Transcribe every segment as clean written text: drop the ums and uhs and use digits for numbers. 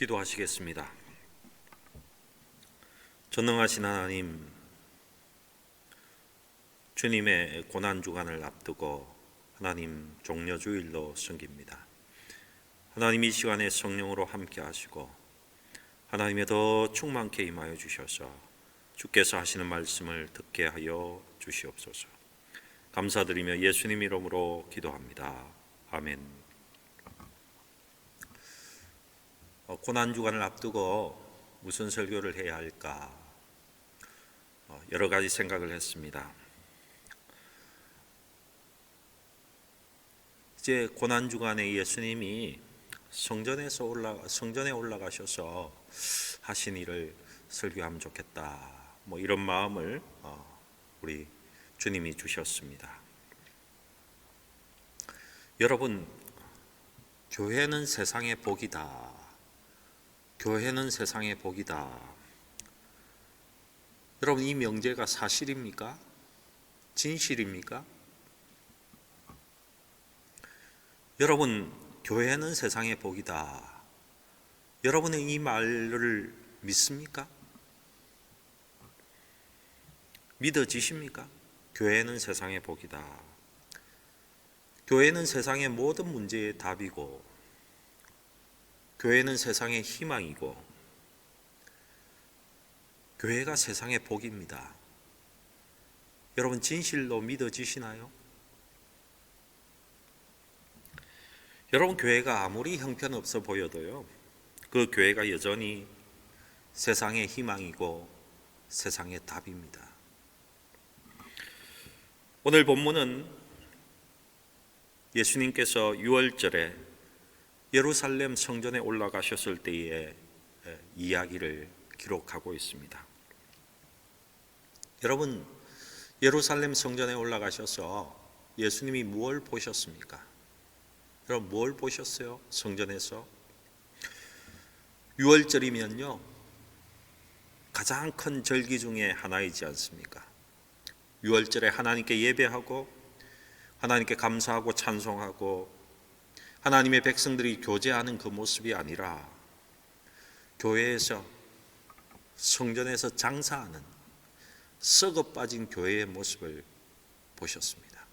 기도하시겠습니다. 전능하신 하나님, 주님의 고난주간을 앞두고 하나님 종려주일로 섬깁니다. 하나님, 이 시간에 성령으로 함께 하시고 하나님의 더 충만케 임하여 주셔서 주께서 하시는 말씀을 듣게 하여 주시옵소서. 감사드리며 예수님 이름으로 기도합니다. 아멘. 고난주간을 앞두고 무슨 설교를 해야 할까 여러 가지 생각을 했습니다. 이제 고난주간에 예수님이 성전에 올라가셔서 하신 일을 설교하면 좋겠다, 이런 마음을 우리 주님이 주셨습니다. 여러분, 교회는 세상의 복이다. 교회는 세상의 복이다. 여러분, 이 명제가 사실입니까? 진실입니까? 여러분, 교회는 세상의 복이다. 여러분은 이 말을 믿습니까? 믿어지십니까? 교회는 세상의 복이다. 교회는 세상의 모든 문제의 답이고, 교회는 세상의 희망이고, 교회가 세상의 복입니다. 여러분, 진실로 믿어지시나요? 여러분, 교회가 아무리 형편없어 보여도요, 그 교회가 여전히 세상의 희망이고 세상의 답입니다. 오늘 본문은 예수님께서 유월절에 예루살렘 성전에 올라가셨을 때의 이야기를 기록하고 있습니다. 여러분, 예루살렘 성전에 올라가셔서 예수님이 무엇을 보셨습니까? 여러분, 뭘 보셨어요? 성전에서? 유월절이면요, 가장 큰 절기 중에 하나이지 않습니까? 유월절에 하나님께 예배하고 하나님께 감사하고 찬송하고 하나님의 백성들이 교제하는 그 모습이 아니라 교회에서, 성전에서 장사하는 썩어 빠진 교회의 모습을 보셨습니다.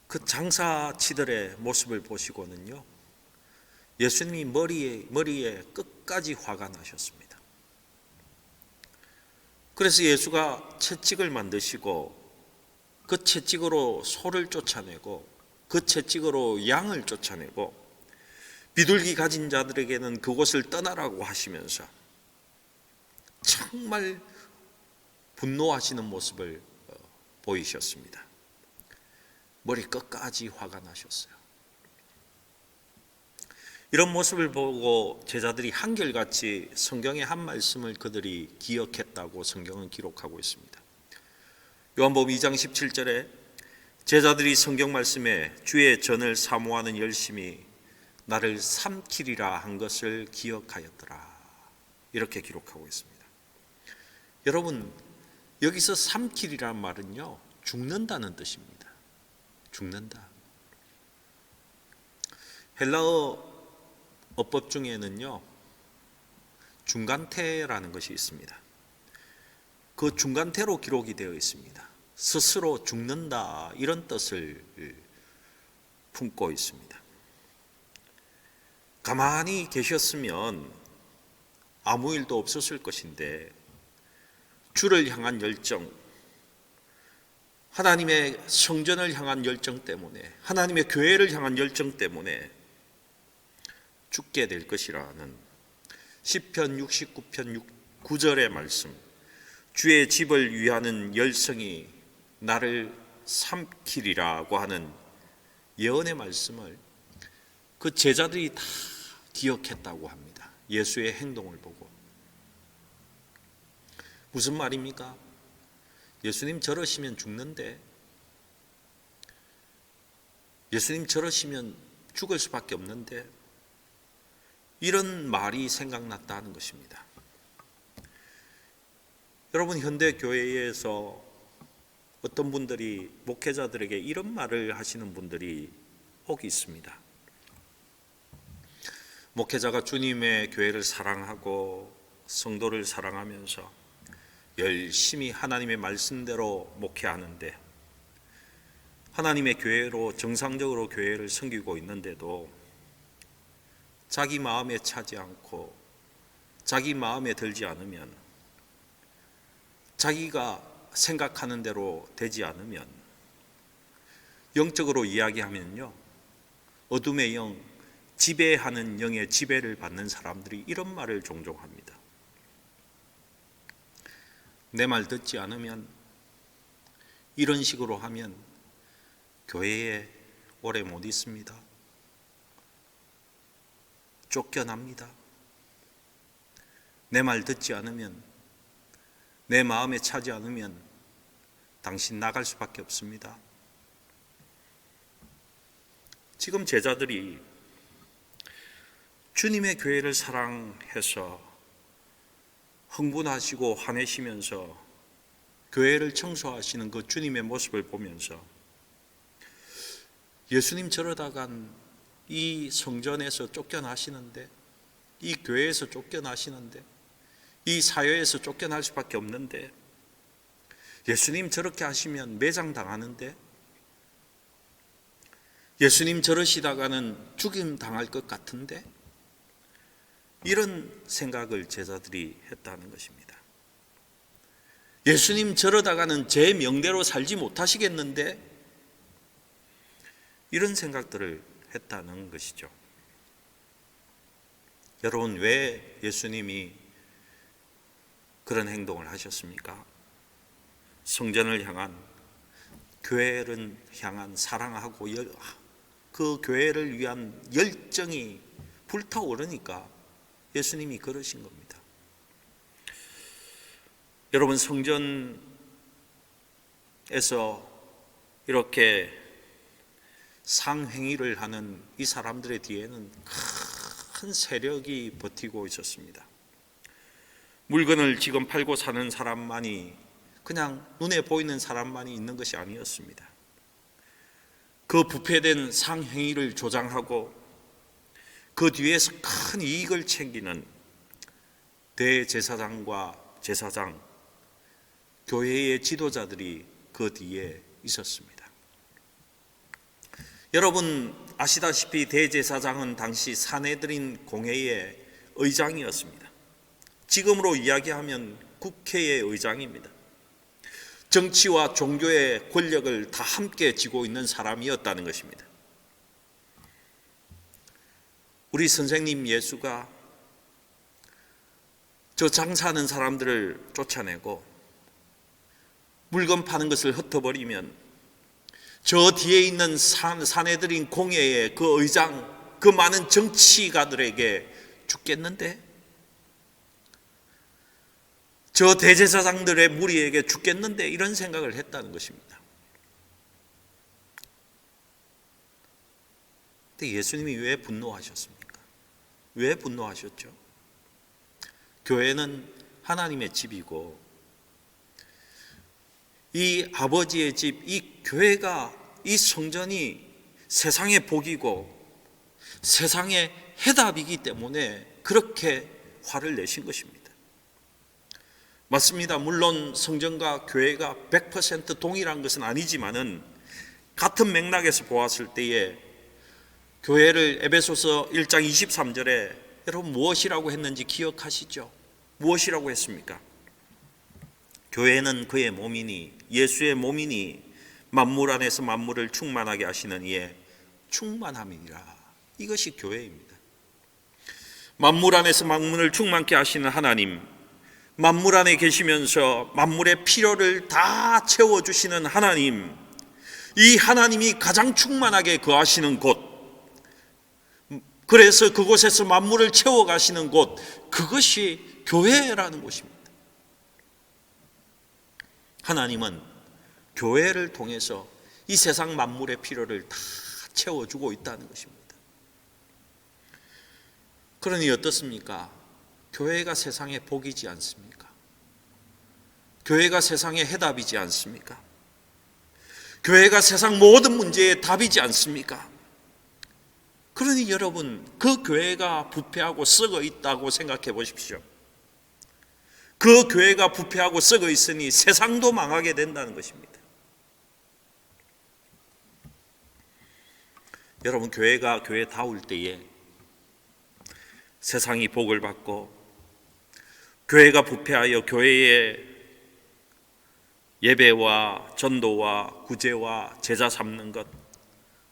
그 장사치들의 모습을 보시고는요, 예수님이 머리에 끝까지 화가 나셨습니다. 그래서 예수가 채찍을 만드시고 그 채찍으로 소를 쫓아내고 그 채찍으로 양을 쫓아내고 비둘기 가진 자들에게는 그곳을 떠나라고 하시면서 정말 분노하시는 모습을 보이셨습니다. 머리 끝까지 화가 나셨어요. 이런 모습을 보고 제자들이 한결같이 성경의 한 말씀을 그들이 기억했다고 성경은 기록하고 있습니다. 요한복음 2장 17절에 제자들이 성경 말씀에 주의 전을 사모하는 열심이 나를 삼키리라 한 것을 기억하였더라, 이렇게 기록하고 있습니다. 여러분, 여기서 삼키리란 말은요, 죽는다는 뜻입니다. 죽는다. 헬라어 어법 중에는요, 중간태라는 것이 있습니다. 그 중간태로 기록이 되어 있습니다. 스스로 죽는다, 이런 뜻을 품고 있습니다. 가만히 계셨으면 아무 일도 없었을 것인데 주를 향한 열정, 하나님의 성전을 향한 열정 때문에, 하나님의 교회를 향한 열정 때문에 죽게 될 것이라는 시편 69편 9절의 말씀, 주의 집을 위하는 열성이 나를 삼키리라고 하는 예언의 말씀을 그 제자들이 다 기억했다고 합니다. 예수의 행동을 보고. 무슨 말입니까? 예수님 저러시면 죽는데, 예수님 저러시면 죽을 수밖에 없는데, 이런 말이 생각났다는 것입니다. 여러분, 현대 교회에서 어떤 분들이 목회자들에게 이런 말을 하시는 분들이 혹 있습니다. 목회자가 주님의 교회를 사랑하고 성도를 사랑하면서 열심히 하나님의 말씀대로 목회하는데, 하나님의 교회로 정상적으로 교회를 섬기고 있는데도 자기 마음에 차지 않고 자기 마음에 들지 않으면, 자기가 생각하는 대로 되지 않으면, 영적으로 이야기하면요, 어둠의 영, 지배하는 영의 지배를 받는 사람들이 이런 말을 종종 합니다. 내 말 듣지 않으면, 이런 식으로 하면 교회에 오래 못 있습니다. 쫓겨납니다. 내 말 듣지 않으면, 내 마음에 차지 않으면 당신 나갈 수밖에 없습니다. 지금 제자들이 주님의 교회를 사랑해서 흥분하시고 화내시면서 교회를 청소하시는 그 주님의 모습을 보면서 예수님 저러다간 이 성전에서 쫓겨나시는데, 이 교회에서 쫓겨나시는데, 이 사회에서 쫓겨날 수밖에 없는데, 예수님 저렇게 하시면 매장당하는데, 예수님 저러시다가는 죽임 당할 것 같은데, 이런 생각을 제자들이 했다는 것입니다. 예수님 저러다가는 제 명대로 살지 못하시겠는데, 이런 생각들을 했다는 것이죠. 여러분, 왜 예수님이 그런 행동을 하셨습니까? 성전을 향한, 교회를 향한 사랑하고 그 교회를 위한 열정이 불타오르니까 예수님이 그러신 겁니다. 여러분, 성전에서 이렇게 상행위를 하는 이 사람들의 뒤에는 큰 세력이 버티고 있었습니다. 물건을 지금 팔고 사는 사람만이, 그냥 눈에 보이는 사람만이 있는 것이 아니었습니다. 그 부패된 상행위를 조장하고 그 뒤에서 큰 이익을 챙기는 대제사장과 제사장, 교회의 지도자들이 그 뒤에 있었습니다. 여러분 아시다시피 대제사장은 당시 사내들인 공회의 의장이었습니다. 지금으로 이야기하면 국회의 의장입니다. 정치와 종교의 권력을 다 함께 쥐고 있는 사람이었다는 것입니다. 우리 선생님 예수가 저 장사하는 사람들을 쫓아내고 물건 파는 것을 흩어버리면 저 뒤에 있는 사내들인 공회의 그 의장, 그 많은 정치가들에게 죽겠는데, 저 대제사장들의 무리에게 죽겠는데, 이런 생각을 했다는 것입니다. 근데 예수님이 왜 분노하셨습니까? 왜 분노하셨죠? 교회는 하나님의 집이고, 이 아버지의 집, 이 교회가, 이 성전이 세상의 복이고 세상의 해답이기 때문에 그렇게 화를 내신 것입니다. 맞습니다. 물론 성전과 교회가 100% 동일한 것은 아니지만은 같은 맥락에서 보았을 때에 교회를 에베소서 1장 23절에 여러분 무엇이라고 했는지 기억하시죠? 무엇이라고 했습니까? 교회는 그의 몸이니, 예수의 몸이니 만물 안에서 만물을 충만하게 하시는 이의 충만함이니라. 이것이 교회입니다. 만물 안에서 만물을 충만케 하시는 하나님, 만물 안에 계시면서 만물의 필요를 다 채워주시는 하나님, 이 하나님이 가장 충만하게 거하시는 곳, 그래서 그곳에서 만물을 채워가시는 곳, 그것이 교회라는 곳입니다. 하나님은 교회를 통해서 이 세상 만물의 필요를 다 채워주고 있다는 것입니다. 그러니 어떻습니까? 교회가 세상의 복이지 않습니까? 교회가 세상의 해답이지 않습니까? 교회가 세상 모든 문제의 답이지 않습니까? 그러니 여러분, 그 교회가 부패하고 썩어 있다고 생각해 보십시오. 그 교회가 부패하고 썩어 있으니 세상도 망하게 된다는 것입니다. 여러분, 교회가 교회다울 때에 세상이 복을 받고, 교회가 부패하여 교회의 예배와 전도와 구제와 제자 삼는 것,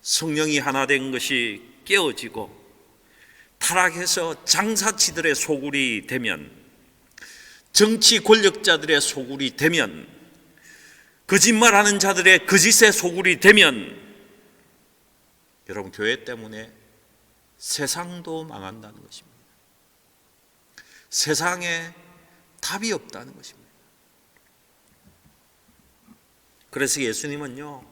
성령이 하나 된 것이 깨어지고 타락해서 장사치들의 소굴이 되면, 정치 권력자들의 소굴이 되면, 거짓말하는 자들의 거짓의 소굴이 되면, 여러분, 교회 때문에 세상도 망한다는 것입니다. 세상에 답이 없다는 것입니다. 그래서 예수님은요,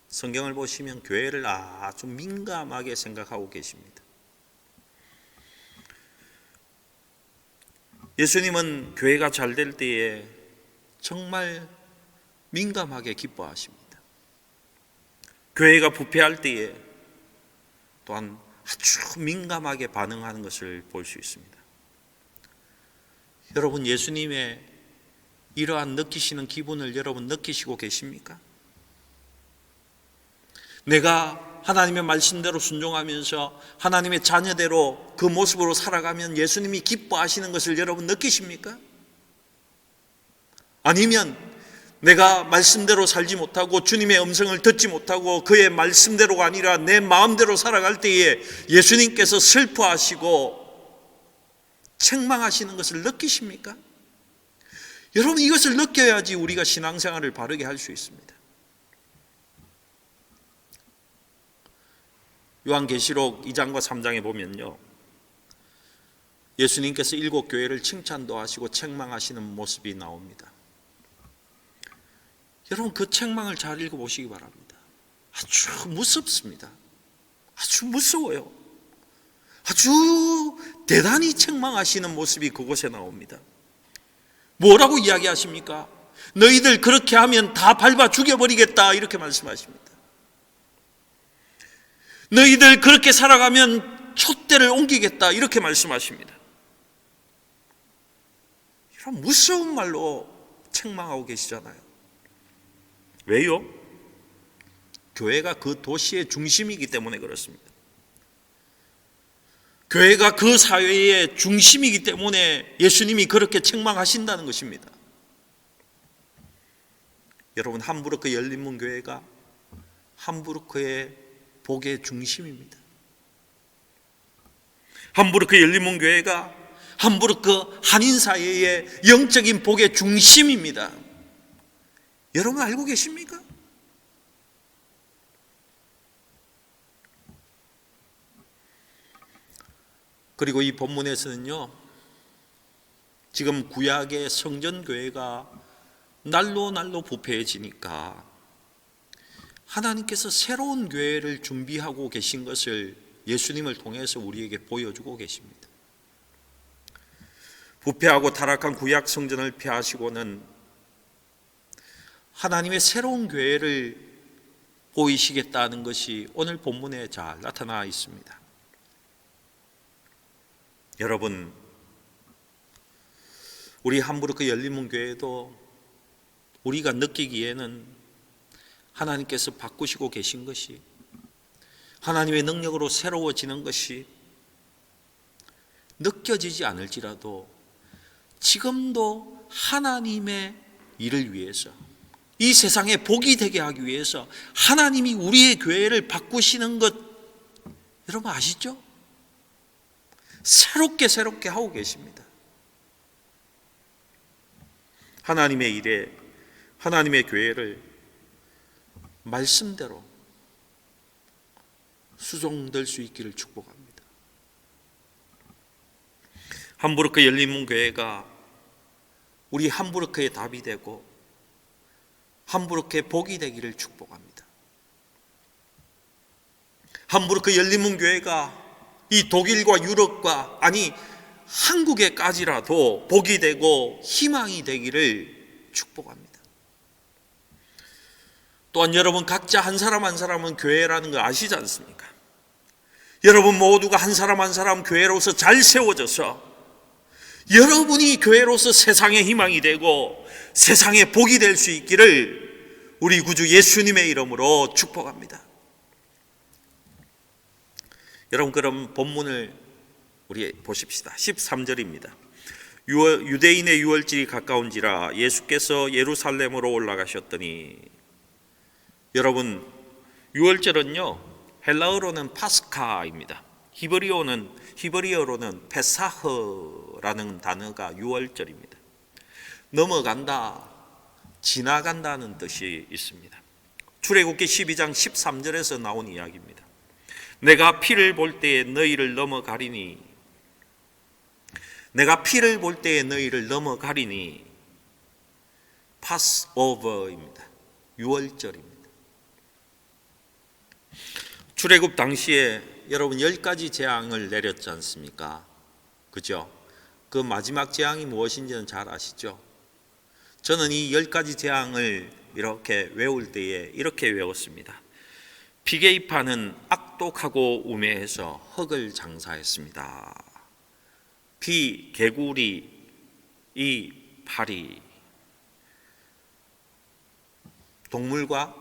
성경을 보시면 교회를 아주 민감하게 생각하고 계십니다. 예수님은 교회가 잘 될 때에 정말 민감하게 기뻐하십니다. 교회가 부패할 때에 또한 아주 민감하게 반응하는 것을 볼 수 있습니다. 여러분, 예수님의 이러한 느끼시는 기분을 여러분 느끼시고 계십니까? 내가 하나님의 말씀대로 순종하면서 하나님의 자녀대로 그 모습으로 살아가면 예수님이 기뻐하시는 것을 여러분 느끼십니까? 아니면 내가 말씀대로 살지 못하고 주님의 음성을 듣지 못하고 그의 말씀대로가 아니라 내 마음대로 살아갈 때에 예수님께서 슬퍼하시고 책망하시는 것을 느끼십니까? 여러분, 이것을 느껴야지 우리가 신앙생활을 바르게 할 수 있습니다. 요한계시록 2장과 3장에 보면요, 예수님께서 7교회를 칭찬도 하시고 책망하시는 모습이 나옵니다. 여러분, 그 책망을 잘 읽어보시기 바랍니다. 아주 무섭습니다. 아주 무서워요. 아주 대단히 책망하시는 모습이 그곳에 나옵니다. 뭐라고 이야기하십니까? 너희들 그렇게 하면 다 밟아 죽여버리겠다, 이렇게 말씀하십니다. 너희들 그렇게 살아가면 촛대를 옮기겠다, 이렇게 말씀하십니다. 이런 무서운 말로 책망하고 계시잖아요. 왜요? 교회가 그 도시의 중심이기 때문에 그렇습니다. 교회가 그 사회의 중심이기 때문에 예수님이 그렇게 책망하신다는 것입니다. 여러분, 함부르크 열린문 교회가 함부르크의 복의 중심입니다. 함부르크 열린문 교회가 함부르크 한인 사회의 영적인 복의 중심입니다. 여러분, 알고 계십니까? 그리고 이 본문에서는요, 지금 구약의 성전교회가 날로 날로 부패해지니까 하나님께서 새로운 교회를 준비하고 계신 것을 예수님을 통해서 우리에게 보여주고 계십니다. 부패하고 타락한 구약 성전을 폐하시고는 하나님의 새로운 교회를 보이시겠다는 것이 오늘 본문에 잘 나타나 있습니다. 여러분, 우리 함부르크 열린문 교회도 우리가 느끼기에는 하나님께서 바꾸시고 계신 것이, 하나님의 능력으로 새로워지는 것이 느껴지지 않을지라도 지금도 하나님의 일을 위해서, 이 세상에 복이 되게 하기 위해서 하나님이 우리의 교회를 바꾸시는 것 여러분 아시죠? 새롭게 하고 계십니다. 하나님의 일에 하나님의 교회를 말씀대로 수종될 수 있기를 축복합니다. 함부르크 열린문 교회가 우리 함부르크의 답이 되고 함부르크의 복이 되기를 축복합니다. 함부르크 열린문 교회가 이 독일과 유럽과, 아니 한국에까지라도 복이 되고 희망이 되기를 축복합니다. 또한 여러분, 각자 한 사람 한 사람은 교회라는 거 아시지 않습니까? 여러분 모두가 한 사람 한 사람 교회로서 잘 세워져서 여러분이 교회로서 세상의 희망이 되고 세상의 복이 될 수 있기를 우리 구주 예수님의 이름으로 축복합니다. 여러분, 그럼 본문을 우리 보십시다. 13절입니다. 유대인의 유월절이 가까운지라 예수께서 예루살렘으로 올라가셨더니, 여러분 유월절은요 헬라어로는 파스카입니다. 히브리어로는 페사흐라는 단어가 유월절입니다. 넘어간다, 지나간다는 뜻이 있습니다. 출애굽기 12장 13절에서 나온 이야기입니다. 내가 피를 볼 때에 너희를 넘어가리니, 내가 피를 볼 때에 너희를 넘어가리니, 파스오버입니다. 유월절입니다. 출애굽 당시에 여러분 10가지 재앙을 내렸지 않습니까? 그죠? 그 마지막 재앙이 무엇인지는 잘 아시죠? 저는 이 10가지 재앙을 이렇게 외울 때에 이렇게 외웠습니다. 피게이파는 악독하고 우매해서 흙을 장사했습니다. 개구리, 이 파리, 동물과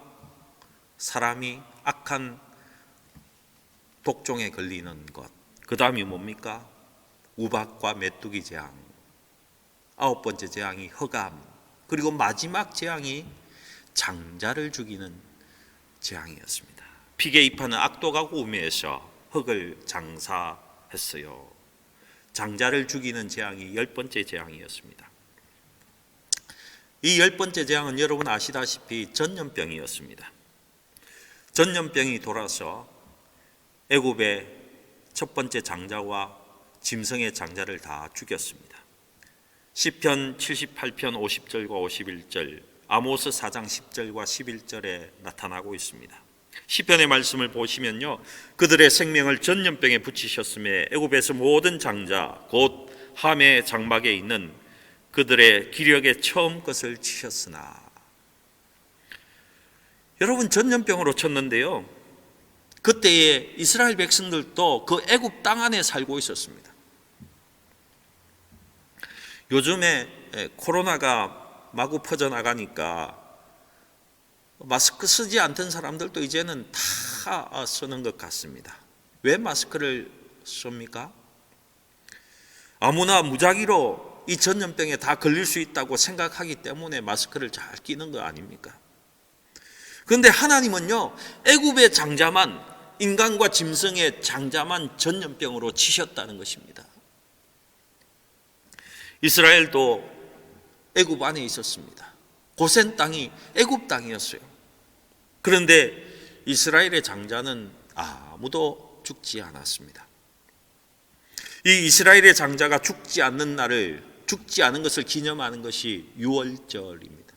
사람이 악한 독종에 걸리는 것. 그 다음이 뭡니까? 우박과 메뚜기 재앙. 9번째 재앙이 흑암. 그리고 마지막 재앙이 장자를 죽이는 재앙이었습니다. 피게이파는 악독하고 우매해서 흙을 장사했어요. 장자를 죽이는 재앙이 10번째 재앙이었습니다. 이 10번째 재앙은 여러분 아시다시피 전염병이었습니다. 전염병이 돌아서 애굽의 첫 번째 장자와 짐승의 장자를 다 죽였습니다. 시편 78편 50절과 51절, 아모스 4장 10절과 11절에 나타나고 있습니다. 시편의 말씀을 보시면요, 그들의 생명을 전염병에 붙이셨음에 애굽에서 모든 장자 곧 함의 장막에 있는 그들의 기력에 처음 것을 치셨으나. 여러분, 전염병으로 쳤는데요, 그때에 이스라엘 백성들도 그 애굽 땅 안에 살고 있었습니다. 요즘에 코로나가 마구 퍼져나가니까 마스크 쓰지 않던 사람들도 이제는 다 쓰는 것 같습니다. 왜 마스크를 씁니까? 아무나 무작위로 이 전염병에 다 걸릴 수 있다고 생각하기 때문에 마스크를 잘 끼는 거 아닙니까? 그런데 하나님은요, 애굽의 장자만, 인간과 짐승의 장자만 전염병으로 치셨다는 것입니다. 이스라엘도 애굽 안에 있었습니다. 고센 땅이 애굽 땅이었어요. 그런데 이스라엘의 장자는 아무도 죽지 않았습니다. 이 이스라엘의 장자가 죽지 않는 날을, 죽지 않은 것을 기념하는 것이 유월절입니다.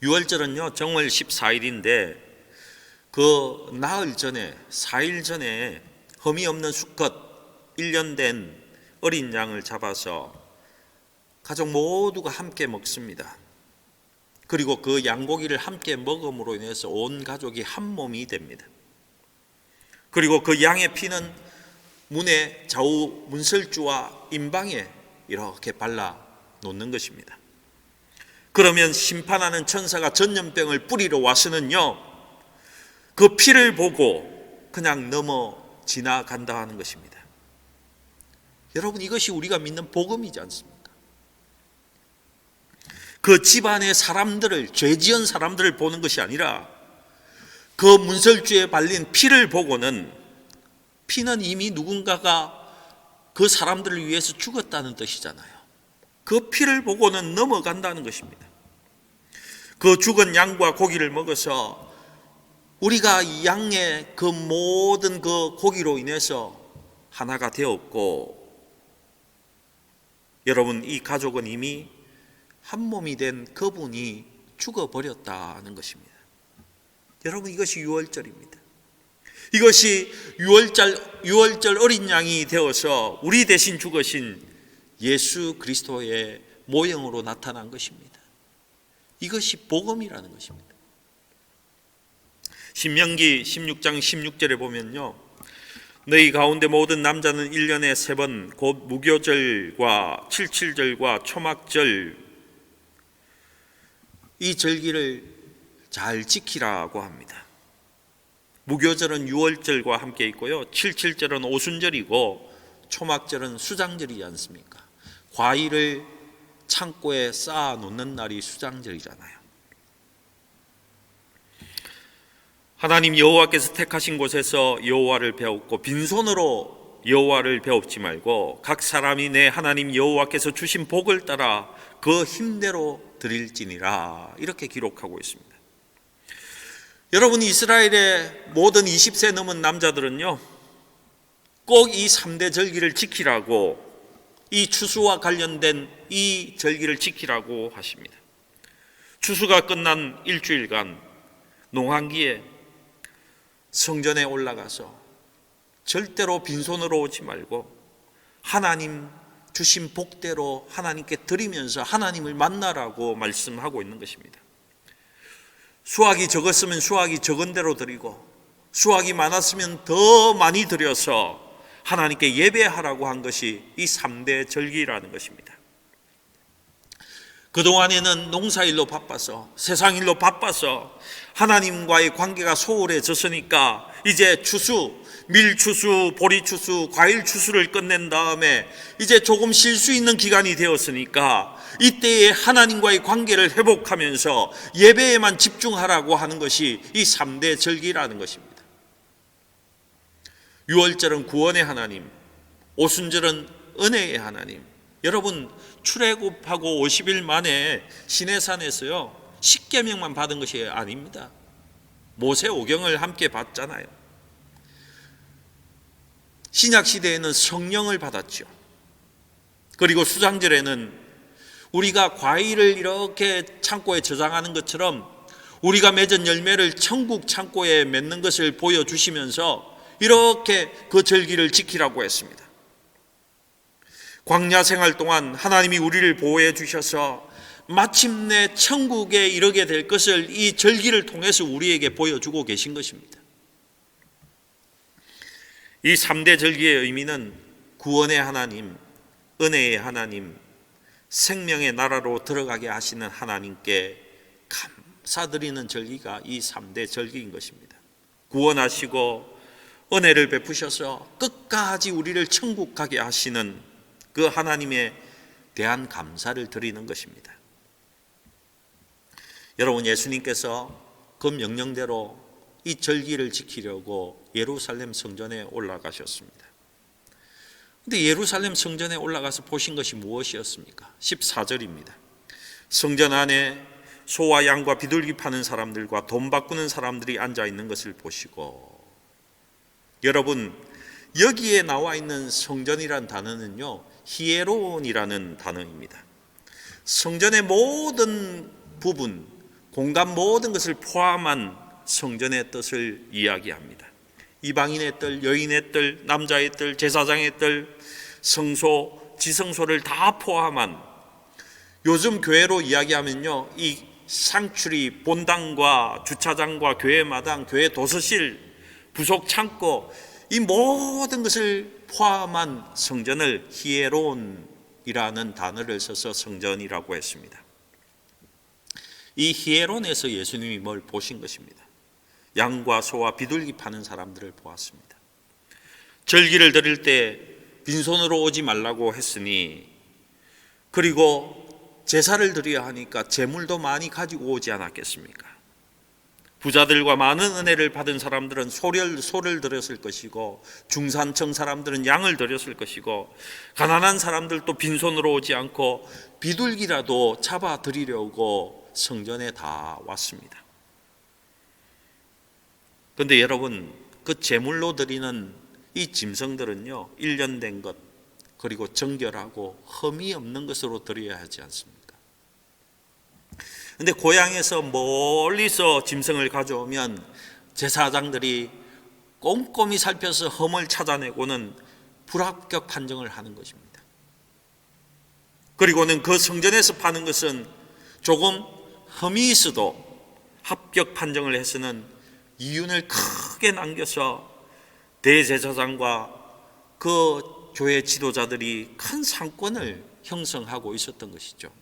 유월절은요 정월 14일인데 그 나흘 전에, 4일 전에 흠이 없는 수컷 1년 된 어린 양을 잡아서 가족 모두가 함께 먹습니다. 그리고 그 양고기를 함께 먹음으로 인해서 온 가족이 한 몸이 됩니다. 그리고 그 양의 피는 문의 좌우 문설주와 임방에 이렇게 발라 놓는 것입니다. 그러면 심판하는 천사가 전염병을 뿌리러 와서는요, 그 피를 보고 그냥 넘어 지나간다 하는 것입니다. 여러분, 이것이 우리가 믿는 복음이지 않습니까? 그 집안의 사람들을, 죄 지은 사람들을 보는 것이 아니라 그 문설주에 발린 피를 보고는, 피는 이미 누군가가 그 사람들을 위해서 죽었다는 뜻이잖아요. 그 피를 보고는 넘어간다는 것입니다. 그 죽은 양과 고기를 먹어서 우리가 양의 그 모든 그 고기로 인해서 하나가 되었고, 여러분, 이 가족은 이미 한 몸이 된 그분이 죽어버렸다는 것입니다. 여러분, 이것이 유월절입니다. 이것이 유월절 어린 양이 되어서 우리 대신 죽으신 예수 그리스도의 모형으로 나타난 것입니다. 이것이 복음이라는 것입니다. 신명기 16장 16절에 보면요, 너희 가운데 모든 남자는 1년에 3번 곧 무교절과 칠칠절과 초막절 이 절기를 잘 지키라고 합니다. 무교절은 유월절과 함께 있고요, 칠칠절은 오순절이고 초막절은 수장절이지 않습니까? 과일을 창고에 쌓아 놓는 날이 수장절이잖아요. 하나님 여호와께서 택하신 곳에서 여호와를 배웠고 빈손으로 여호와를 배웁지 말고 각 사람이 내 하나님 여호와께서 주신 복을 따라 그 힘대로 드릴지니라, 이렇게 기록하고 있습니다. 여러분, 이스라엘의 모든 20세 넘은 남자들은요, 꼭 이 3대 절기를 지키라고, 이 추수와 관련된 이 절기를 지키라고 하십니다. 추수가 끝난 일주일간 농한기에 성전에 올라가서 절대로 빈손으로 오지 말고 하나님 주신 복대로 하나님께 드리면서 하나님을 만나라고 말씀하고 있는 것입니다. 수확이 적었으면 수확이 적은 대로 드리고, 수확이 많았으면 더 많이 드려서 하나님께 예배하라고 한 것이 이 3대 절기라는 것입니다. 그동안에는 농사일로 바빠서, 세상일로 바빠서 하나님과의 관계가 소홀해졌으니까 이제 추수, 밀추수, 보리추수, 과일추수를 끝낸 다음에 이제 조금 쉴 수 있는 기간이 되었으니까 이때에 하나님과의 관계를 회복하면서 예배에만 집중하라고 하는 것이 이 3대 절기라는 것입니다. 유월절은 구원의 하나님, 오순절은 은혜의 하나님. 여러분, 출애굽하고 50일 만에 시내산에서요, 십계명만 받은 것이 아닙니다. 모세오경을 함께 받잖아요. 신약 시대에는 성령을 받았죠. 그리고 수장절에는 우리가 과일을 이렇게 창고에 저장하는 것처럼 우리가 맺은 열매를 천국 창고에 맺는 것을 보여주시면서 이렇게 그 절기를 지키라고 했습니다. 광야 생활 동안 하나님이 우리를 보호해 주셔서 마침내 천국에 이르게 될 것을 이 절기를 통해서 우리에게 보여주고 계신 것입니다. 이 3대 절기의 의미는 구원의 하나님, 은혜의 하나님, 생명의 나라로 들어가게 하시는 하나님께 감사드리는 절기가 이 3대 절기인 것입니다. 구원하시고 은혜를 베푸셔서 끝까지 우리를 천국 가게 하시는 그 하나님에 대한 감사를 드리는 것입니다. 여러분, 예수님께서 그 명령대로 이 절기를 지키려고 예루살렘 성전에 올라가셨습니다. 그런데 예루살렘 성전에 올라가서 보신 것이 무엇이었습니까? 14절입니다. 성전 안에 소와 양과 비둘기 파는 사람들과 돈 바꾸는 사람들이 앉아 있는 것을 보시고, 여러분, 여기에 나와 있는 성전이란 단어는요, 히에론이라는 단어입니다. 성전의 모든 부분, 공간 모든 것을 포함한 성전의 뜻을 이야기합니다. 이방인의 뜰, 여인의 뜰, 남자의 뜰, 제사장의 뜰, 성소, 지성소를 다 포함한, 요즘 교회로 이야기하면요, 이 상추리, 본당과 주차장과 교회 마당, 교회 도서실, 부속 창고, 이 모든 것을 포함한 성전을 히에론이라는 단어를 써서 성전이라고 했습니다. 이 히에론에서 예수님이 뭘 보신 것입니다. 양과 소와 비둘기 파는 사람들을 보았습니다. 절기를 드릴 때 빈손으로 오지 말라고 했으니, 그리고 제사를 드려야 하니까 제물도 많이 가지고 오지 않았겠습니까? 부자들과 많은 은혜를 받은 사람들은 소를 드렸을 것이고, 중산층 사람들은 양을 드렸을 것이고, 가난한 사람들도 빈손으로 오지 않고 비둘기라도 잡아 드리려고 성전에 다 왔습니다. 그런데 여러분, 그 제물로 드리는 이 짐승들은요, 1년 된 것, 그리고 정결하고 흠이 없는 것으로 드려야 하지 않습니까? 그런데 고향에서 멀리서 짐승을 가져오면 제사장들이 꼼꼼히 살펴서 흠을 찾아내고는 불합격 판정을 하는 것입니다. 그리고는 그 성전에서 파는 것은 조금 흠이 있어도 합격 판정을 해서는 이윤을 크게 남겨서 대제사장과 그 교회 지도자들이 큰 상권을 형성하고 있었던 것이죠.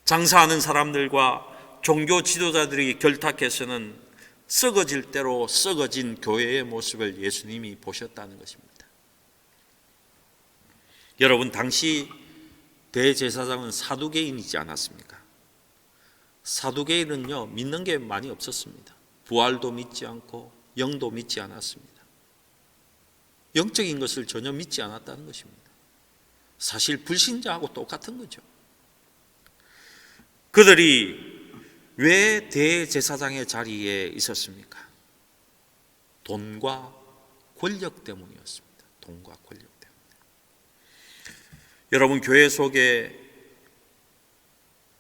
장사하는 사람들과 종교 지도자들이 결탁해서는 썩어질 대로 썩어진 교회의 모습을 예수님이 보셨다는 것입니다. 여러분, 당시 대제사장은 사두개인이지 않았습니까? 사두개인은요, 믿는 게 많이 없었습니다. 부활도 믿지 않고 영도 믿지 않았습니다. 영적인 것을 전혀 믿지 않았다는 것입니다. 사실 불신자하고 똑같은 거죠. 그들이 왜 대제사장의 자리에 있었습니까? 돈과 권력 때문이었습니다. 돈과 권력 때문에. 여러분, 교회 속에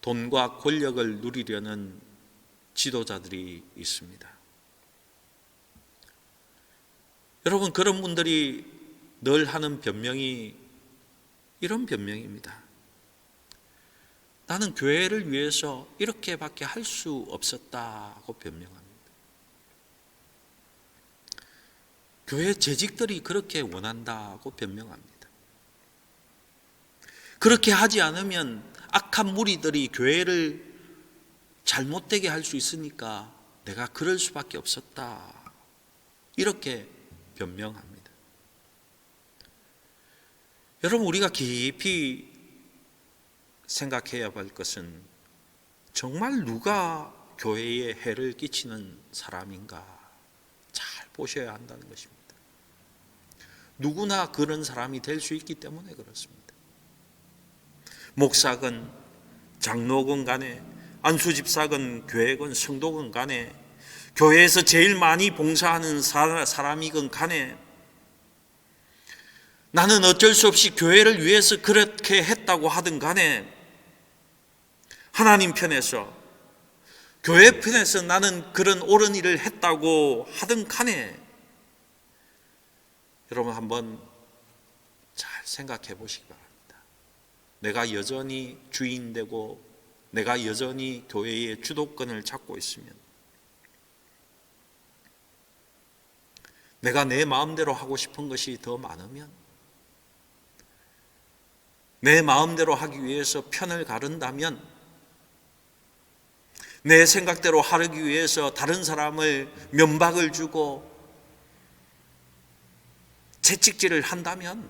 돈과 권력을 누리려는 지도자들이 있습니다. 여러분, 그런 분들이 늘 하는 변명이 이런 변명입니다. 나는 교회를 위해서 이렇게밖에 할 수 없었다고 변명합니다. 교회 재직들이 그렇게 원한다고 변명합니다. 그렇게 하지 않으면 악한 무리들이 교회를 잘못되게 할 수 있으니까 내가 그럴 수밖에 없었다, 이렇게 변명합니다. 여러분, 우리가 깊이 생각해야 할 것은 정말 누가 교회에 해를 끼치는 사람인가 잘 보셔야 한다는 것입니다. 누구나 그런 사람이 될 수 있기 때문에 그렇습니다. 목사건 장로건 간에, 안수집사건 교회건 성도건 간에, 교회에서 제일 많이 봉사하는 사람이건 간에, 나는 어쩔 수 없이 교회를 위해서 그렇게 했다고 하든 간에, 하나님 편에서, 교회 편에서 나는 그런 옳은 일을 했다고 하든 간에, 여러분 한번 잘 생각해 보시기 바랍니다. 내가 여전히 주인되고 내가 여전히 교회의 주도권을 잡고 있으면, 내가 내 마음대로 하고 싶은 것이 더 많으면, 내 마음대로 하기 위해서 편을 가른다면, 내 생각대로 하기 위해서 다른 사람을 면박을 주고 채찍질을 한다면,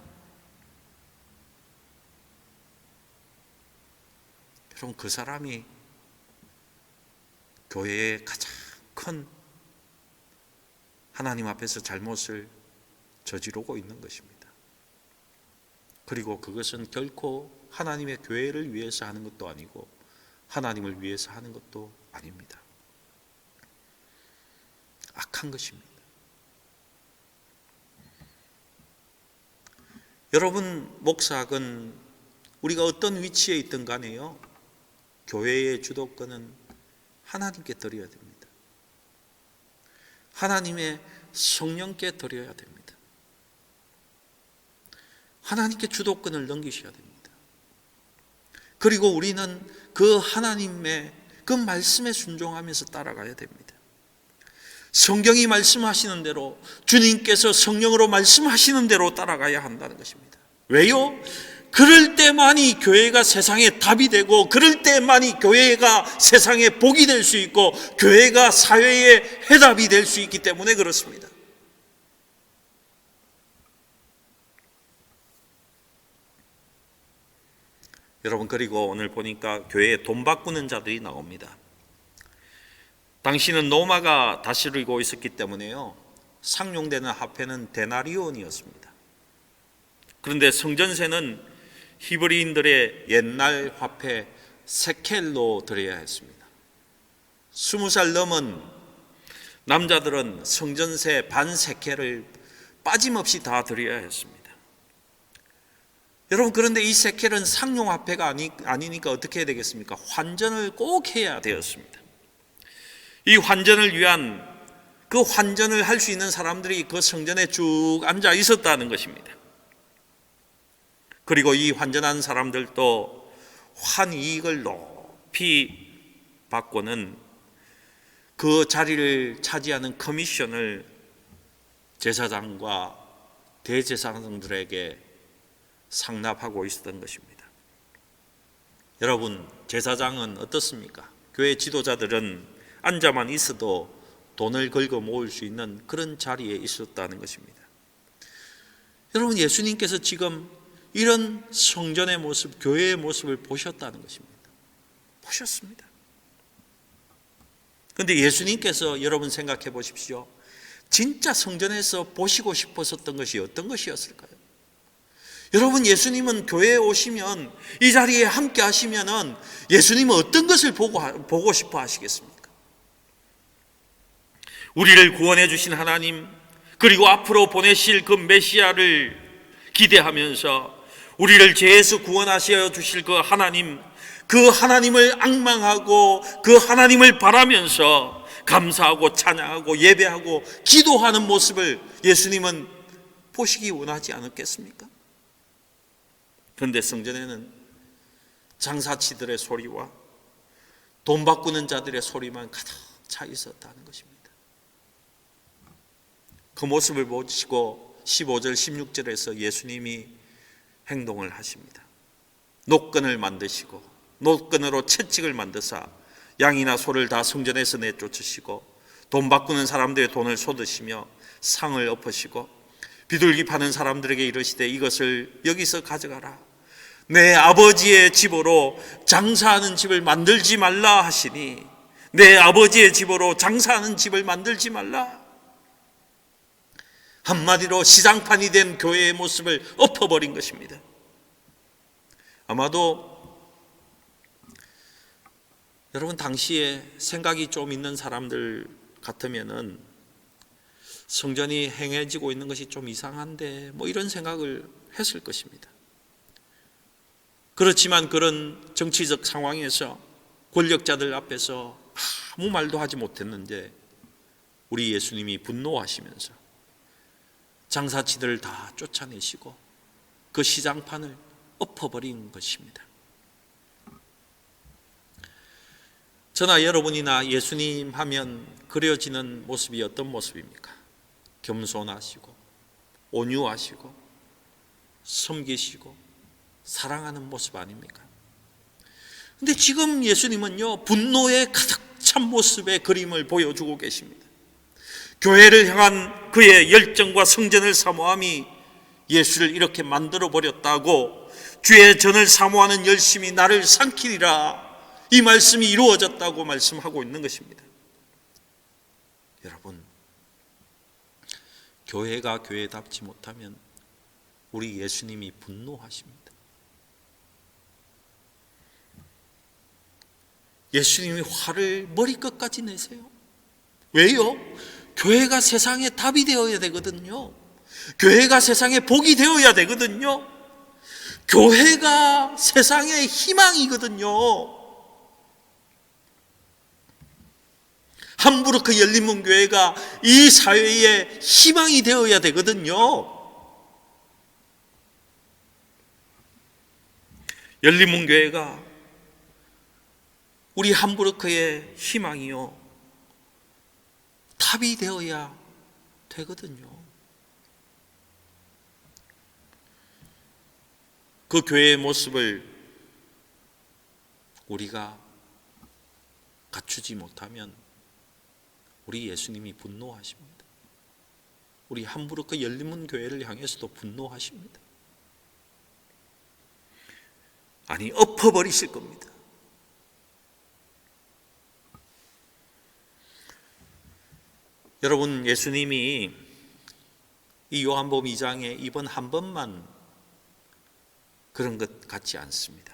그럼 그 사람이 교회의 가장 큰 하나님 앞에서 잘못을 저지르고 있는 것입니다. 그리고 그것은 결코 하나님의 교회를 위해서 하는 것도 아니고 하나님을 위해서 하는 것도 아닙니다. 악한 것입니다. 여러분, 목사건 우리가 어떤 위치에 있든 간에요, 교회의 주도권은 하나님께 드려야 됩니다. 하나님의 성령께 드려야 됩니다. 하나님께 주도권을 넘기셔야 됩니다. 그리고 우리는 그 하나님의 그 말씀에 순종하면서 따라가야 됩니다. 성경이 말씀하시는 대로, 주님께서 성령으로 말씀하시는 대로 따라가야 한다는 것입니다. 왜요? 그럴 때만이 교회가 세상에 답이 되고, 그럴 때만이 교회가 세상에 복이 될 수 있고, 교회가 사회의 해답이 될 수 있기 때문에 그렇습니다. 여러분, 그리고 오늘 보니까 교회에 돈 바꾸는 자들이 나옵니다. 당시는 로마가 다스리고 있었기 때문에요, 상용되는 화폐는 데나리온이었습니다. 그런데 성전세는 히브리인들의 옛날 화폐 세켈로 드려야 했습니다. 20살 넘은 남자들은 성전세 반 세켈을 빠짐없이 다 드려야 했습니다. 여러분, 그런데 이 세켈은 상용 화폐가 아니니까 어떻게 해야 되겠습니까? 환전을 꼭 해야 되었습니다. 이 환전을 위한, 그 환전을 할 수 있는 사람들이 그 성전에 쭉 앉아 있었다는 것입니다. 그리고 이 환전한 사람들도 환이익을 높이 받고는 그 자리를 차지하는 커미션을 제사장과 대제사장들에게 상납하고 있었던 것입니다. 여러분, 제사장은 어떻습니까? 교회 지도자들은 앉아만 있어도 돈을 긁어 모을 수 있는 그런 자리에 있었다는 것입니다. 여러분, 예수님께서 지금 이런 성전의 모습, 교회의 모습을 보셨다는 것입니다. 보셨습니다. 그런데 예수님께서 여러분 생각해 보십시오. 진짜 성전에서 보시고 싶었던 것이 어떤 것이었을까요? 여러분, 예수님은 교회에 오시면, 이 자리에 함께 하시면은 예수님은 어떤 것을 보고 싶어 하시겠습니까? 우리를 구원해 주신 하나님, 그리고 앞으로 보내실 그 메시아를 기대하면서 우리를 죄에서 구원하셔 주실 그 하나님, 그 하나님을 앙망하고 그 하나님을 바라면서 감사하고 찬양하고 예배하고 기도하는 모습을 예수님은 보시기 원하지 않았겠습니까? 그런데 성전에는 장사치들의 소리와 돈 바꾸는 자들의 소리만 가득 차 있었다는 것입니다. 그 모습을 보시고 15절 16절에서 예수님이 행동을 하십니다. 노끈을 만드시고 노끈으로 채찍을 만드사 양이나 소를 다 성전에서 내쫓으시고 돈 바꾸는 사람들의 돈을 쏟으시며 상을 엎으시고 비둘기 파는 사람들에게 이르시되 이것을 여기서 가져가라. 내 아버지의 집으로 장사하는 집을 만들지 말라 하시니, 내 아버지의 집으로 장사하는 집을 만들지 말라. 한마디로 시장판이 된 교회의 모습을 엎어버린 것입니다. 아마도 여러분 당시에 생각이 좀 있는 사람들 같으면은 성전이 행해지고 있는 것이 좀 이상한데 뭐 이런 생각을 했을 것입니다. 그렇지만 그런 정치적 상황에서 권력자들 앞에서 아무 말도 하지 못했는데 우리 예수님이 분노하시면서 장사치들을 다 쫓아내시고 그 시장판을 엎어버린 것입니다. 저나 여러분이나 예수님 하면 그려지는 모습이 어떤 모습입니까? 겸손하시고 온유하시고 섬기시고 사랑하는 모습 아닙니까? 근데 지금 예수님은요, 분노에 가득 찬 모습의 그림을 보여주고 계십니다. 교회를 향한 그의 열정과 성전을 사모함이 예수를 이렇게 만들어 버렸다고, 주의 전을 사모하는 열심이 나를 삼키리라, 이 말씀이 이루어졌다고 말씀하고 있는 것입니다. 여러분, 교회가 교회답지 못하면 우리 예수님이 분노하십니다. 예수님이 화를 머리끝까지 내세요. 왜요? 교회가 세상의 답이 되어야 되거든요. 교회가 세상의 복이 되어야 되거든요. 교회가 세상의 희망이거든요. 함부르크 열린문교회가 이 사회의 희망이 되어야 되거든요. 열린문교회가 우리 함부르크의 희망이요, 답이 되어야 되거든요. 그 교회의 모습을 우리가 갖추지 못하면 우리 예수님이 분노하십니다. 우리 함부르크 열린문교회를 향해서도 분노하십니다. 아니, 엎어버리실 겁니다. 여러분, 예수님이 이 요한복음 2장에 이번 한 번만 그런 것 같지 않습니다.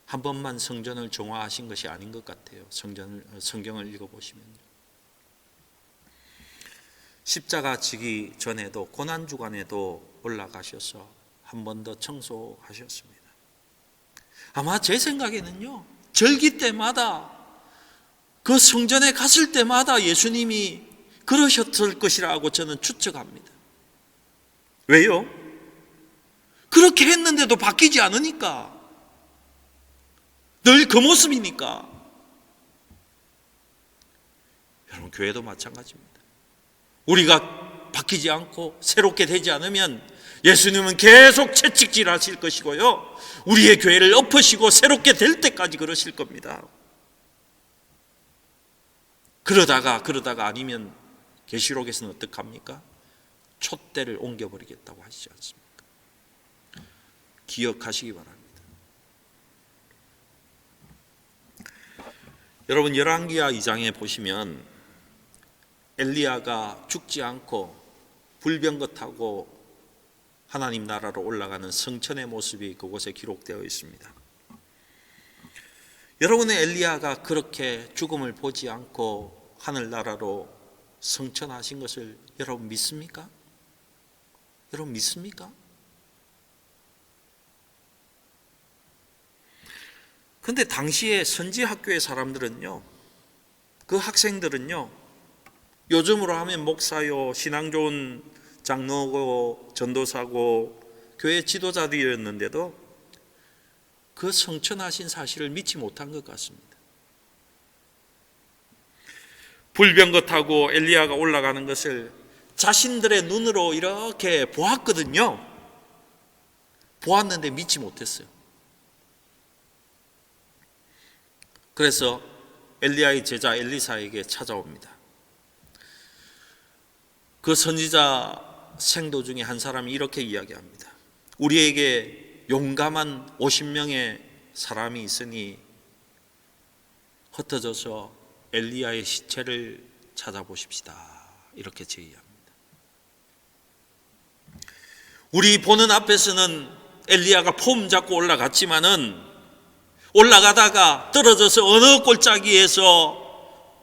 한 번만 성전을 정화하신 것이 아닌 것 같아요. 성경을 읽어보시면요. 십자가 지기 전에도 고난주간에도 올라가셔서 한 번 더 청소하셨습니다. 아마 제 생각에는요, 절기 때마다 그 성전에 갔을 때마다 예수님이 그러셨을 것이라고 저는 추측합니다. 왜요? 그렇게 했는데도 바뀌지 않으니까. 늘 그 모습이니까. 여러분, 교회도 마찬가지입니다. 우리가 바뀌지 않고 새롭게 되지 않으면 예수님은 계속 채찍질 하실 것이고요, 우리의 교회를 엎으시고 새롭게 될 때까지 그러실 겁니다. 그러다가 아니면 계시록에서는 어떡합니까? 촛대를 옮겨버리겠다고 하시지 않습니까? 기억하시기 바랍니다. 여러분, 열왕기하 2장에 보시면 엘리야가 죽지 않고 불병거 타고 하나님 나라로 올라가는 성천의 모습이 그곳에 기록되어 있습니다. 여러분의 엘리야가 그렇게 죽음을 보지 않고 하늘나라로 성천하신 것을 여러분 믿습니까? 여러분 믿습니까? 그런데 당시에 선지학교의 사람들은요, 그 학생들은요, 요즘으로 하면 목사요, 신앙 좋은 장로고 전도사고 교회 지도자들이었는데도 그 성천하신 사실을 믿지 못한 것 같습니다. 불병거 타고 엘리야가 올라가는 것을 자신들의 눈으로 이렇게 보았거든요. 보았는데 믿지 못했어요. 그래서 엘리야의 제자 엘리사에게 찾아옵니다. 그 선지자 생도 중에 한 사람이 이렇게 이야기합니다. 우리에게 용감한 50명의 사람이 있으니 흩어져서 엘리야의 시체를 찾아보십시다. 이렇게 제의합니다. 우리 보는 앞에서는 엘리야가 폼 잡고 올라갔지만은 올라가다가 떨어져서 어느 골짜기에서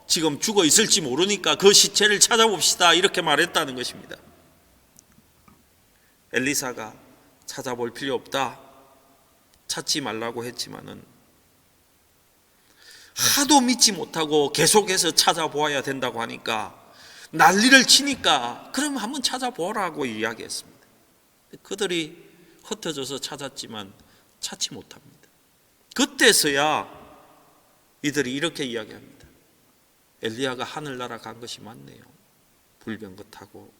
지금 죽어 있을지 모르니까 그 시체를 찾아봅시다. 이렇게 말했다는 것입니다. 엘리사가 찾아볼 필요 없다, 찾지 말라고 했지만은 하도 믿지 못하고 계속해서 찾아보아야 된다고 하니까 난리를 치니까 그럼 한번 찾아보라고 이야기했습니다. 그들이 흩어져서 찾았지만 찾지 못합니다. 그때서야 이들이 이렇게 이야기합니다. 엘리야가 하늘나라 간 것이 맞네요. 불병거 타고.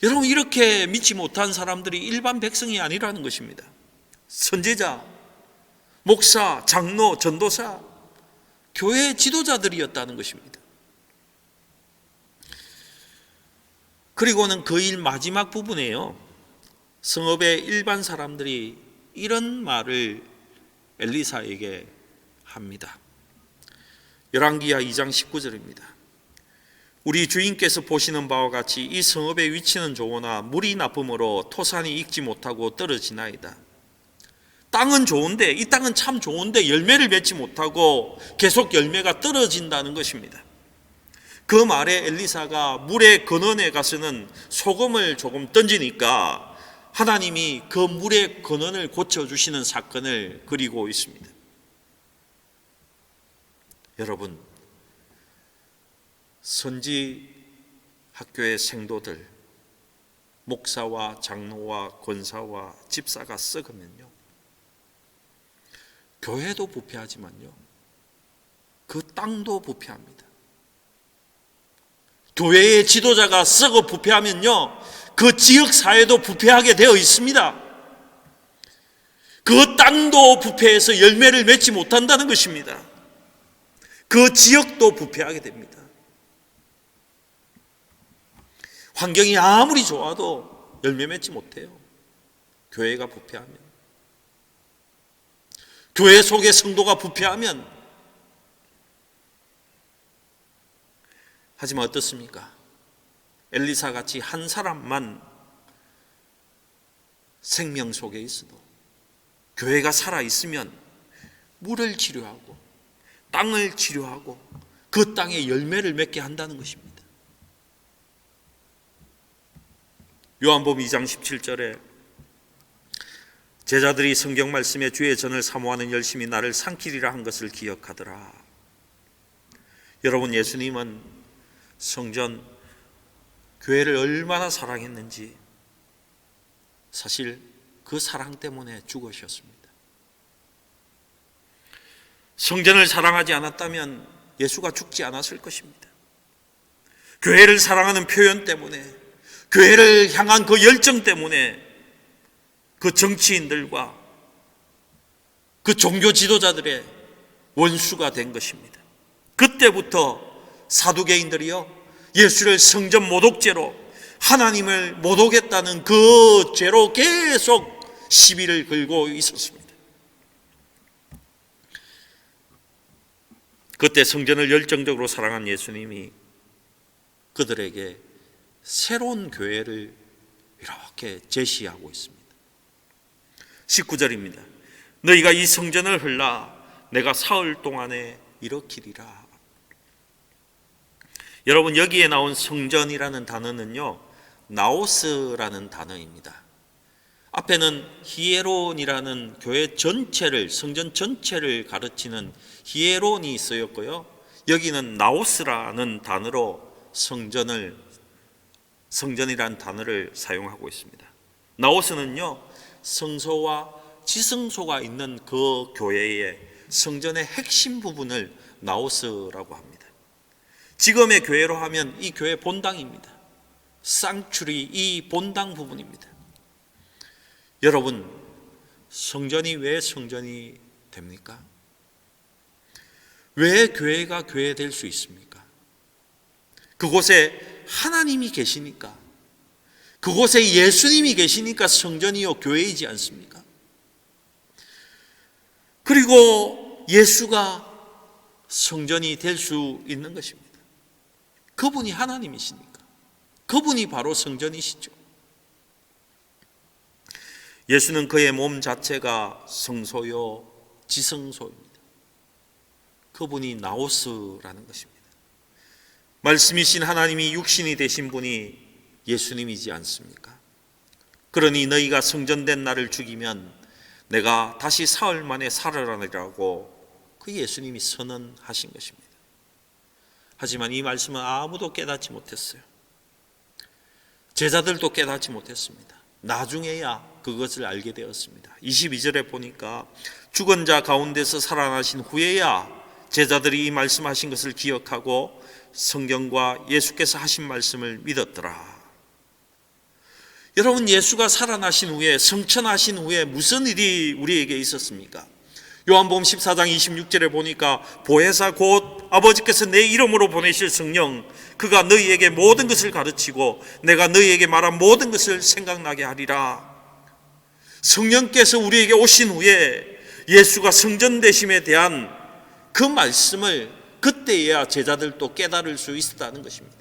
여러분, 이렇게 믿지 못한 사람들이 일반 백성이 아니라는 것입니다. 선지자, 목사, 장로, 전도사, 교회 지도자들이었다는 것입니다. 그리고는 그 일 마지막 부분에요, 성읍의 일반 사람들이 이런 말을 엘리사에게 합니다. 열왕기하 2장 19절입니다. 우리 주인께서 보시는 바와 같이 이 성읍의 위치는 좋으나 물이 나쁨으로 토산이 익지 못하고 떨어지나이다. 땅은 좋은데, 이 땅은 참 좋은데 열매를 맺지 못하고 계속 열매가 떨어진다는 것입니다. 그 말에 엘리사가 물의 근원에 가서는 소금을 조금 던지니까 하나님이 그 물의 근원을 고쳐주시는 사건을 그리고 있습니다. 여러분, 선지 학교의 생도들, 목사와 장로와 권사와 집사가 썩으면요, 교회도 부패하지만요, 그 땅도 부패합니다. 교회의 지도자가 썩어 부패하면요, 그 지역 사회도 부패하게 되어 있습니다. 그 땅도 부패해서 열매를 맺지 못한다는 것입니다. 그 지역도 부패하게 됩니다. 환경이 아무리 좋아도 열매 맺지 못해요. 교회가 부패하면, 교회 속의 성도가 부패하면. 하지만 어떻습니까? 엘리사 같이 한 사람만 생명 속에 있어도, 교회가 살아 있으면 물을 치료하고 땅을 치료하고 그 땅에 열매를 맺게 한다는 것입니다. 요한복음 2장 17절에 제자들이 성경 말씀에 주의 전을 사모하는 열심히 나를 삼키리라 한 것을 기억하더라. 여러분, 예수님은 성전, 교회를 얼마나 사랑했는지 사실 그 사랑 때문에 죽으셨습니다. 성전을 사랑하지 않았다면 예수가 죽지 않았을 것입니다. 교회를 사랑하는 표현 때문에, 교회를 향한 그 열정 때문에 그 정치인들과 그 종교 지도자들의 원수가 된 것입니다. 그때부터 사두개인들이요, 예수를 성전 모독죄로, 하나님을 모독했다는 그 죄로 계속 시비를 걸고 있었습니다. 그때 성전을 열정적으로 사랑한 예수님이 그들에게 새로운 교회를 이렇게 제시하고 있습니다. 19절입니다. 너희가 이 성전을 헐라 내가 사흘 동안에 일으키리라. 여러분, 여기에 나온 성전이라는 단어는요, 나오스라는 단어입니다. 앞에는 히에론이라는 교회 전체를, 성전 전체를 가르치는 히에론이 쓰였고요, 여기는 나오스라는 단어로 성전이라는 단어를 사용하고 있습니다. 나오스는요, 성소와 지성소가 있는 그 교회의 성전의 핵심 부분을 나오스라고 합니다. 지금의 교회로 하면 이 교회 본당입니다. 상추리, 이 본당 부분입니다. 여러분, 성전이 왜 성전이 됩니까? 왜 교회가 교회 될 수 있습니까? 그곳에 하나님이 계시니까, 그곳에 예수님이 계시니까 성전이요 교회이지 않습니까? 그리고 예수가 성전이 될 수 있는 것입니다. 그분이 하나님이시니까, 그분이 바로 성전이시죠. 예수는 그의 몸 자체가 성소요 지성소입니다. 그분이 나오스라는 것입니다. 말씀이신 하나님이 육신이 되신 분이 예수님이지 않습니까? 그러니 너희가 성전된 나를 죽이면 내가 다시 사흘 만에 살아나리라고 그 예수님이 선언하신 것입니다. 하지만 이 말씀은 아무도 깨닫지 못했어요. 제자들도 깨닫지 못했습니다. 나중에야 그것을 알게 되었습니다. 22절에 보니까 죽은 자 가운데서 살아나신 후에야 제자들이 이 말씀하신 것을 기억하고 성경과 예수께서 하신 말씀을 믿었더라. 여러분, 예수가 살아나신 후에, 성천하신 후에 무슨 일이 우리에게 있었습니까? 요한복음 14장 26절에 보니까 보혜사 곧 아버지께서 내 이름으로 보내실 성령, 그가 너희에게 모든 것을 가르치고 내가 너희에게 말한 모든 것을 생각나게 하리라. 성령께서 우리에게 오신 후에 예수가 성전되심에 대한 그 말씀을 그때야 제자들도 깨달을 수 있었다는 것입니다.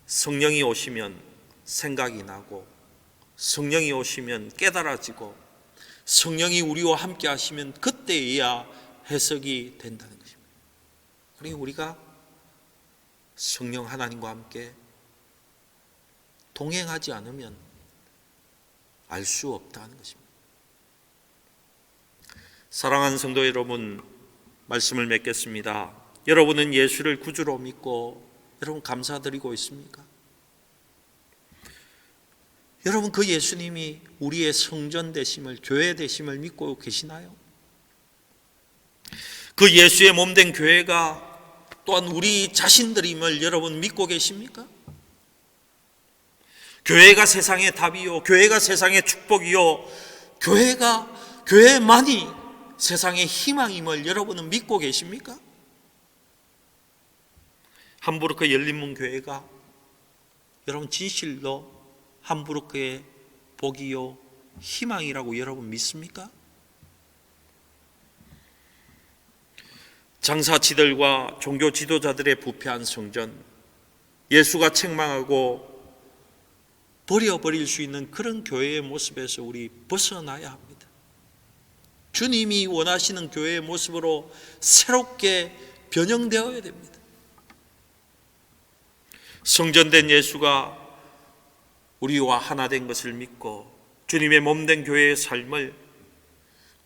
성령이 오시면 생각이 나고, 성령이 오시면 깨달아지고, 성령이 우리와 함께 하시면 그때야 해석이 된다는 것입니다. 그러니 우리가 성령 하나님과 함께 동행하지 않으면 알 수 없다는 것입니다. 사랑하는 성도 여러분, 말씀을 맺겠습니다. 여러분은 예수를 구주로 믿고 여러분 감사드리고 있습니까? 여러분, 그 예수님이 우리의 성전 되심을, 교회 되심을 믿고 계시나요? 그 예수의 몸된 교회가 또한 우리 자신들임을 여러분 믿고 계십니까? 교회가 세상의 답이요, 교회가 세상의 축복이요, 교회만이 세상의 희망임을 여러분은 믿고 계십니까? 함부르크 열린문 교회가 여러분 진실로 함부르크의 복이요 희망이라고 여러분 믿습니까? 장사치들과 종교 지도자들의 부패한 성전, 예수가 책망하고 버려버릴 수 있는 그런 교회의 모습에서 우리 벗어나야 합니다. 주님이 원하시는 교회의 모습으로 새롭게 변형되어야 됩니다. 성전된 예수가 우리와 하나 된 것을 믿고 주님의 몸된 교회의 삶을,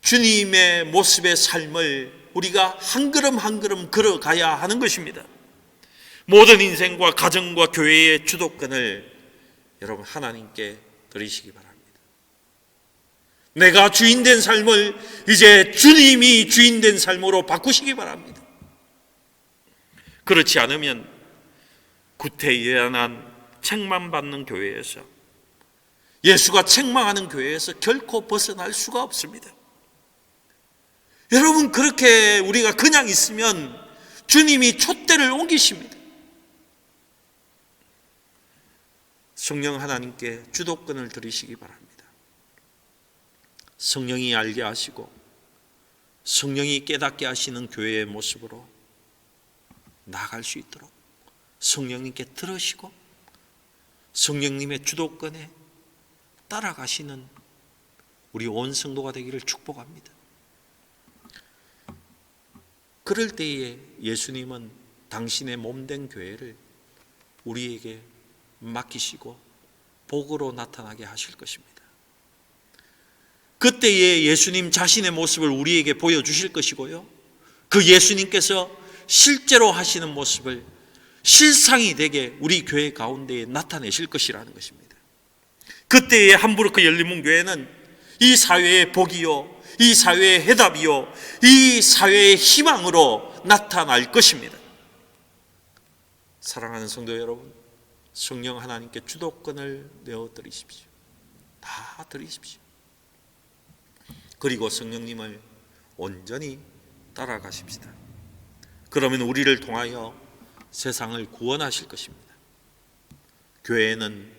주님의 모습의 삶을 우리가 한 걸음 한 걸음 걸어가야 하는 것입니다. 모든 인생과 가정과 교회의 주도권을 여러분 하나님께 드리시기 바랍니다. 내가 주인된 삶을 이제 주님이 주인된 삶으로 바꾸시기 바랍니다. 그렇지 않으면 구태의연한 책망받는 교회에서, 예수가 책망하는 교회에서 결코 벗어날 수가 없습니다. 여러분, 그렇게 우리가 그냥 있으면 주님이 촛대를 옮기십니다. 성령 하나님께 주도권을 드리시기 바랍니다. 성령이 알게 하시고 성령이 깨닫게 하시는 교회의 모습으로 나아갈 수 있도록 성령님께 들으시고 성령님의 주도권에 따라가시는 우리 온 성도가 되기를 축복합니다. 그럴 때에 예수님은 당신의 몸된 교회를 우리에게 맡기시고 복으로 나타나게 하실 것입니다. 그때에 예수님 자신의 모습을 우리에게 보여주실 것이고요, 그 예수님께서 실제로 하시는 모습을 실상이 되게 우리 교회 가운데에 나타내실 것이라는 것입니다. 그때에 함부르크 열린문교회는 이 사회의 복이요, 이 사회의 해답이요, 이 사회의 희망으로 나타날 것입니다. 사랑하는 성도 여러분, 성령 하나님께 주도권을 내어드리십시오. 다 드리십시오. 그리고 성령님을 온전히 따라가십시다. 그러면 우리를 통하여 세상을 구원하실 것입니다. 교회는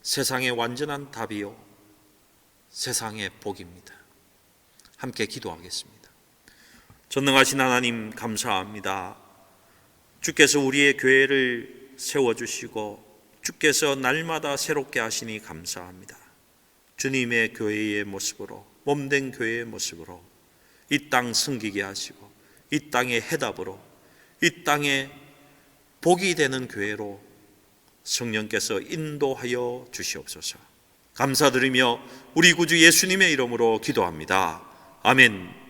세상의 완전한 답이요, 세상의 복입니다. 함께 기도하겠습니다. 전능하신 하나님, 감사합니다. 주께서 우리의 교회를 세워주시고 주께서 날마다 새롭게 하시니 감사합니다. 주님의 교회의 모습으로, 몸된 교회의 모습으로 이 땅 섬기게 하시고 이 땅의 해답으로, 이 땅에 복이 되는 교회로 성령께서 인도하여 주시옵소서. 감사드리며 우리 구주 예수님의 이름으로 기도합니다. 아멘.